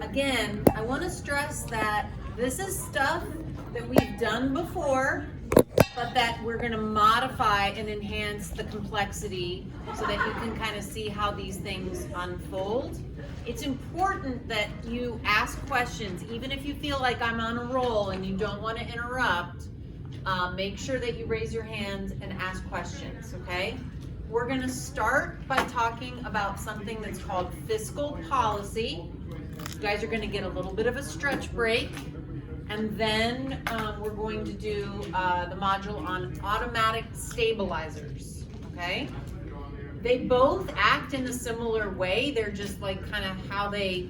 Again, I want to stress that this is stuff that we've done before, but that we're going to modify and enhance the complexity so that you can kind of see how these things unfold. It's important that you ask questions, even if you feel like I'm on a roll and you don't want to interrupt. Make sure that you raise your hand and ask questions, okay? We're going to start by talking about something that's called fiscal policy. You guys are going to get a little bit of a stretch break, and then we're going to do the module on automatic stabilizers, okay? They both act in a similar way. They're just like kind of how they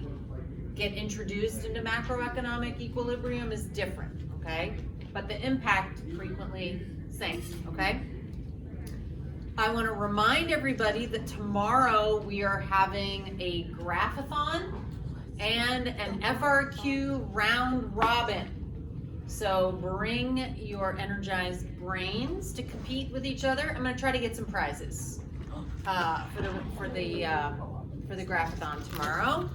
get introduced into macroeconomic equilibrium is different, okay? But the impact frequently same, okay? I want to remind everybody that tomorrow we are having a graphathon and an FRQ round robin. So bring your energized brains to compete with each other. I'm going to try to get some prizes for the graphathon tomorrow.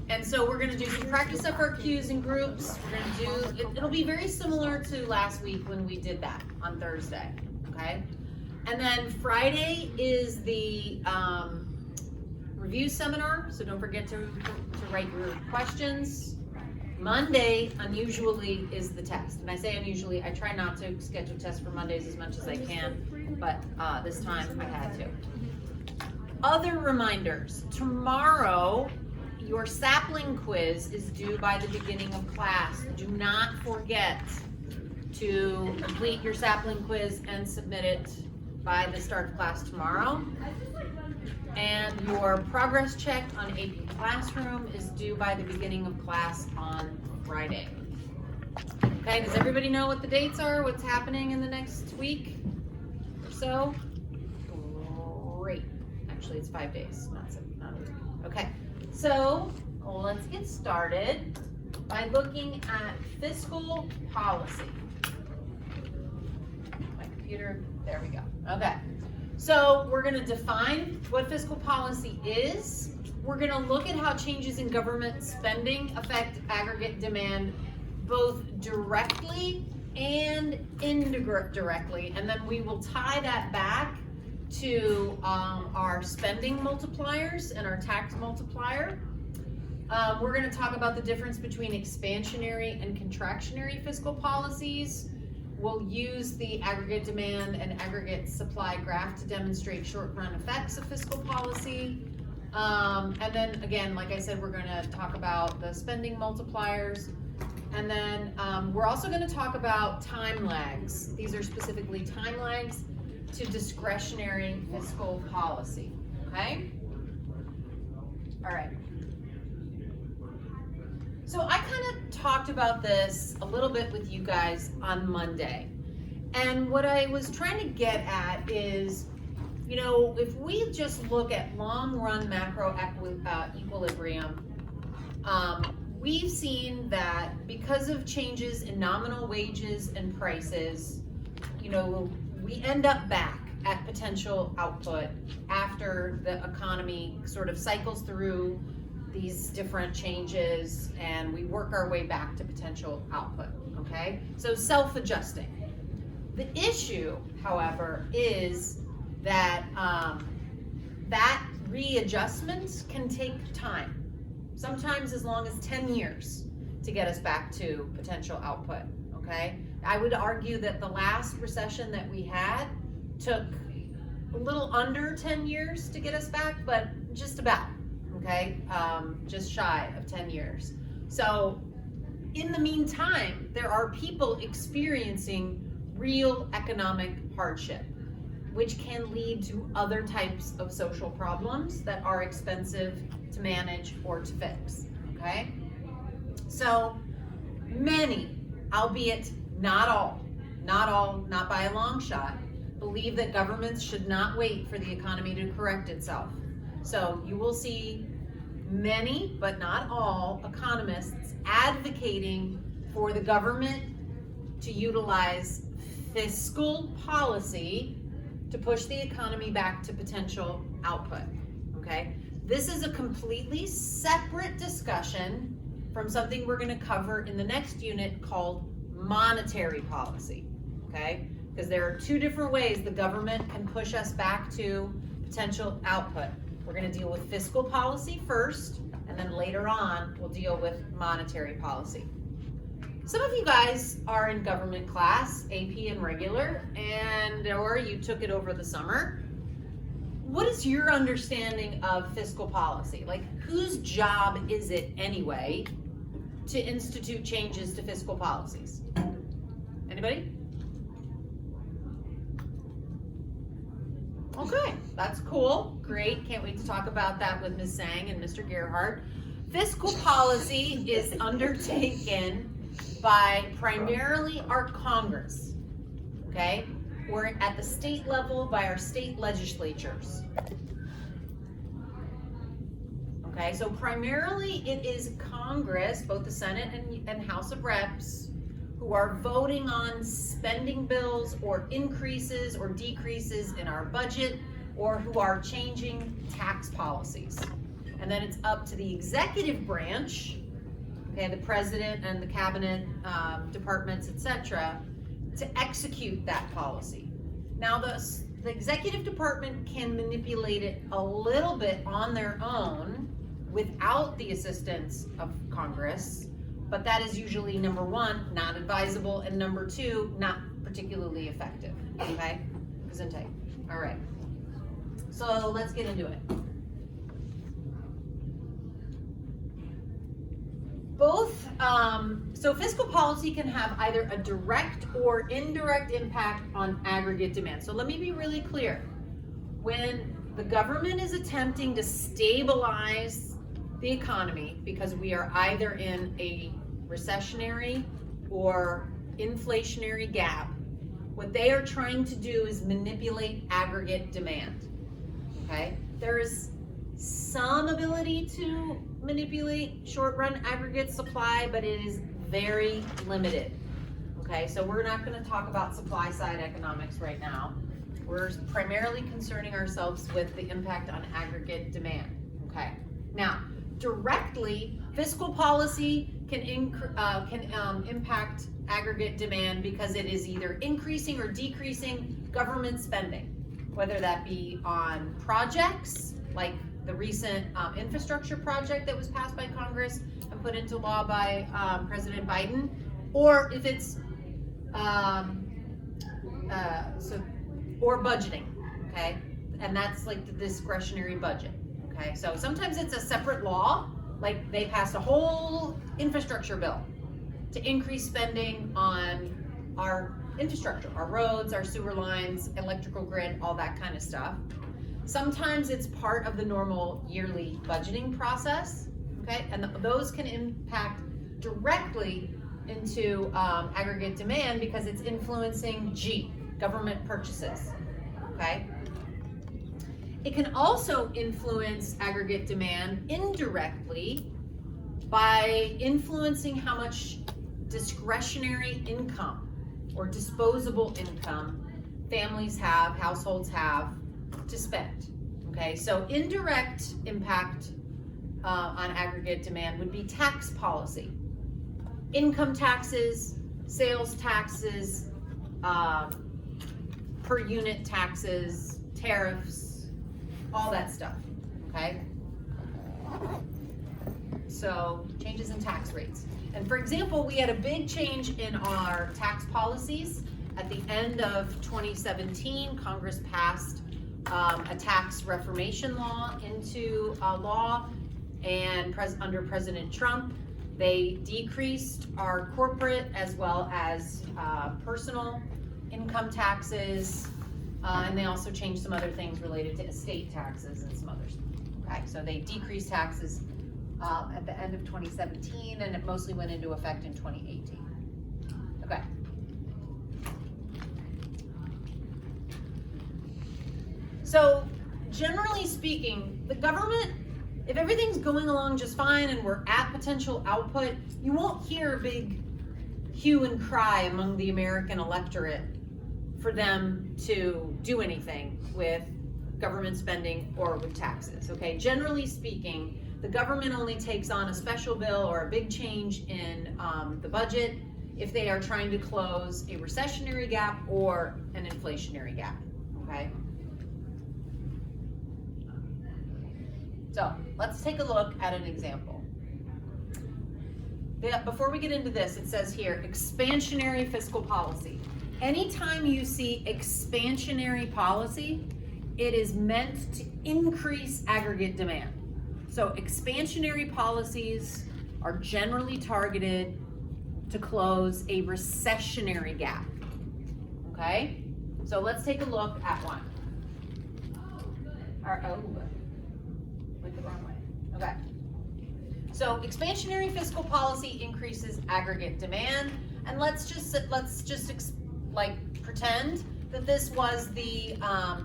And so we're going to do some practice FRQs in groups. We're going to do, it'll be very similar to last week when we did that on Thursday, okay? And then Friday is the review seminar, so don't forget to write your questions. Monday, unusually, is the test. And I say unusually, I try not to schedule tests for Mondays as much as I can, but this time I had to. Other reminders, tomorrow, your sapling quiz is due by the beginning of class. Do not forget to complete your sapling quiz and submit it by the start of class tomorrow. And your progress check on AP Classroom is due by the beginning of class on Friday. Okay, does everybody know what the dates are? What's happening in the next week or so? Great. Actually, it's 5 days, not a week. Okay, so let's get started by looking at fiscal policy. My computer, there we go. Okay. So we're going to define what fiscal policy is. We're going to look at how changes in government spending affect aggregate demand both directly and indirectly. And then we will tie that back to our spending multipliers and our tax multiplier. We're going to talk about the difference between expansionary and contractionary fiscal policies. We'll use the aggregate demand and aggregate supply graph to demonstrate short-run effects of fiscal policy. And then again, like I said, we're going to talk about the spending multipliers. And then we're also going to talk about time lags. These are specifically time lags to discretionary fiscal policy. Okay? All right. So I kind of talked about this a little bit with you guys on Monday. And what I was trying to get at is, you know, if we just look at long-run macro equilibrium, we've seen that because of changes in nominal wages and prices, you know, we end up back at potential output after the economy sort of cycles through these different changes and we work our way back to potential output, okay? So self-adjusting. The issue, however, is that that readjustment can take time, sometimes as long as 10 years to get us back to potential output, okay? I would argue that the last recession that we had took a little under 10 years to get us back, but just about. Okay, just shy of 10 years. So in the meantime, there are people experiencing real economic hardship, which can lead to other types of social problems that are expensive to manage or to fix, okay? So many, albeit not all, not by a long shot, believe that governments should not wait for the economy to correct itself. So you will see many, but not all, economists advocating for the government to utilize fiscal policy to push the economy back to potential output, okay? This is a completely separate discussion from something we're going to cover in the next unit called monetary policy, okay? Because there are two different ways the government can push us back to potential output. We're going to deal with fiscal policy first, and then later on we'll deal with monetary policy. Some of you guys are in government class, AP and regular, or you took it over the summer. What is your understanding of fiscal policy? Like, whose job is it anyway to institute changes to fiscal policies? Anybody? Okay, that's cool. Great. Can't wait to talk about that with Ms. Sang and Mr. Gerhardt. Fiscal policy is undertaken by primarily our Congress, okay? We're at the state level by our state legislatures. Okay, so primarily it is Congress, both the Senate and House of Reps, who are voting on spending bills or increases or decreases in our budget, or who are changing tax policies. And then it's up to the executive branch, okay, the president and the cabinet departments, etc., to execute that policy. Now the executive department can manipulate it a little bit on their own without the assistance of Congress, but that is usually, number one, not advisable, and number two, not particularly effective, okay? Gesundheit. All right, so let's get into it. So fiscal policy can have either a direct or indirect impact on aggregate demand. So let me be really clear. When the government is attempting to stabilize the economy, because we are either in a recessionary or inflationary gap, what they are trying to do is manipulate aggregate demand, okay? There is some ability to manipulate short-run aggregate supply, but it is very limited. Okay, so we're not going to talk about supply-side economics right now. We're primarily concerning ourselves with the impact on aggregate demand. Okay, now directly, fiscal policy can impact aggregate demand because it is either increasing or decreasing government spending, whether that be on projects like the recent infrastructure project that was passed by Congress and put into law by President Biden, or if it's or budgeting, okay? And that's like the discretionary budget, okay? So sometimes it's a separate law, like they passed a whole infrastructure bill to increase spending on our infrastructure, our roads, our sewer lines, electrical grid, all that kind of stuff. Sometimes it's part of the normal yearly budgeting process, okay? And those can impact directly into aggregate demand because it's influencing government purchases, okay? It can also influence aggregate demand indirectly by influencing how much discretionary income or disposable income families have, households have, to spend, okay? So indirect impact on aggregate demand would be tax policy, income taxes, sales taxes, per unit taxes, tariffs, all that stuff, okay? So changes in tax rates. And for example, we had a big change in our tax policies. At the end of 2017, Congress passed a tax reformation law into law, and under President Trump, they decreased our corporate as well as personal income taxes, and they also changed some other things related to estate taxes and some others. Okay, so they decreased taxes at the end of 2017, and it mostly went into effect in 2018. Okay. So generally speaking, the government, if everything's going along just fine and we're at potential output, you won't hear a big hue and cry among the American electorate for them to do anything with government spending or with taxes, okay? Generally speaking, the government only takes on a special bill or a big change in the budget if they are trying to close a recessionary gap or an inflationary gap, okay? So let's take a look at an example. Before we get into this, it says here, expansionary fiscal policy. Anytime you see expansionary policy, it is meant to increase aggregate demand. So expansionary policies are generally targeted to close a recessionary gap, okay? So let's take a look at one. Went the wrong way, okay. So expansionary fiscal policy increases aggregate demand, and let's just pretend that this was the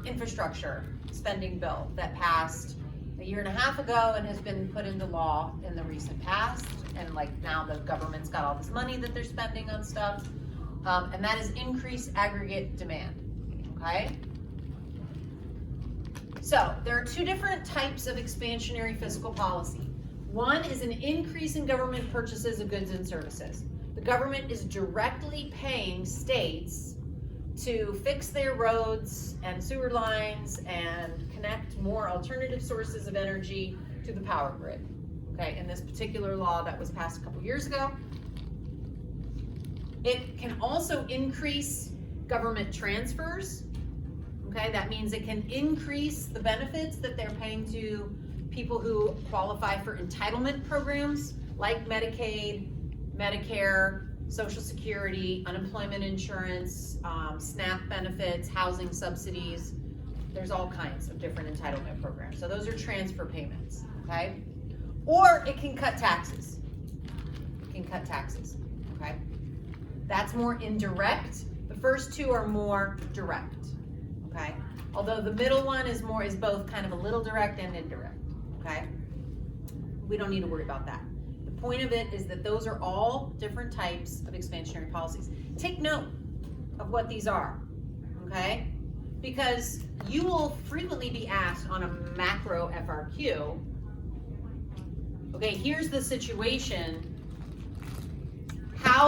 infrastructure spending bill that passed a year and a half ago and has been put into law in the recent past, and like now the government's got all this money that they're spending on stuff, and that is increased aggregate demand, okay? So there are two different types of expansionary fiscal policy. One is an increase in government purchases of goods and services. The government is directly paying states to fix their roads and sewer lines and connect more alternative sources of energy to the power grid. Okay, in this particular law that was passed a couple years ago. It can also increase government transfers. Okay, that means it can increase the benefits that they're paying to people who qualify for entitlement programs like Medicaid, Medicare, Social Security, unemployment insurance, SNAP benefits, housing subsidies. There's all kinds of different entitlement programs. So those are transfer payments, okay? Or it can cut taxes. It can cut taxes, okay? That's more indirect. The first two are more direct, okay? Although the middle one is both kind of a little direct and indirect, okay? We don't need to worry about that. The point of it is that those are all different types of expansionary policies. Take note of what these are, okay? Because you will frequently be asked on a macro FRQ, okay, here's the situation. How